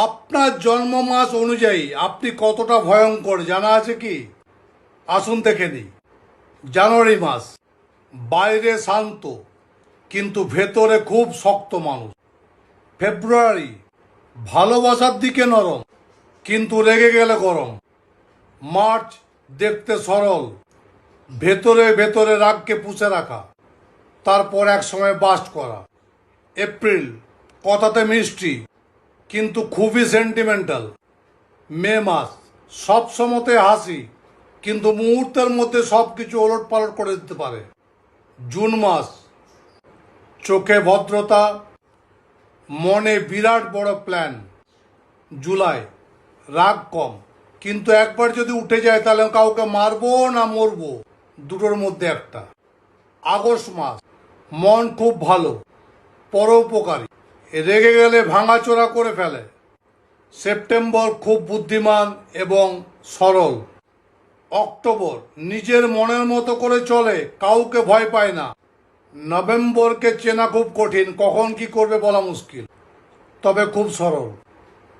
আপনার জন্ম মাস অনুযায়ী আপনি কতটা ভয়ঙ্কর জানা আছে কি? আসুন দেখে নিই। জানুয়ারি মাস, বাইরে শান্ত কিন্তু ভেতরে খুব শক্ত মানুষ। ফেব্রুয়ারি, ভালোবাসার দিকে নরম কিন্তু রেগে গেলে গরম। মার্চ, দেখতে সরল, ভেতরে ভেতরে রাগকে পুষে রাখা, তারপর এক সময় বাস্ট করা। এপ্রিল, কথাতে মিষ্টি কিন্তু খুবই সেন্টিমেন্টাল। মে মাস, সব সময়তে হাসি কিন্তু মুহূর্তের মধ্যে সব কিছু ওলট পালট করে দিতে পারে। জুন মাস, চোখে ভদ্রতা, মনে বিরাট বড় প্ল্যান। জুলাই, রাগ কম কিন্তু একবার যদি উঠে যায় তাহলে কাউকে মারবো না মরবো, দুটোর মধ্যে একটা। আগস্ট মাস, মন খুব ভালো, পরোপকারী, রেগে গেলে ভাঙাচোরা করে ফেলে। সেপ্টেম্বর, খুব বুদ্ধিমান এবং সরল। অক্টোবর, নিজের মনের মতো করে চলে, কাউকে ভয় পায় না। নভেম্বরকে চেনা খুব কঠিন, কখন কি করবে বলা মুশকিল, তবে খুব সরল।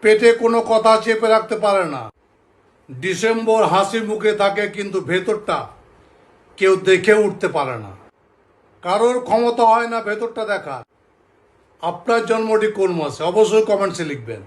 পেটে কোনো কথা চেপে রাখতে পারে না। ডিসেম্বর, হাসি মুখে থাকে কিন্তু ভেতরটা কেউ দেখে উঠতে পারে না। কারোর ক্ষমতা হয় না ভেতরটা দেখার। আপনার জন্মটি কোন মাসে? অবশ্যই কমেন্টসে লিখবেন।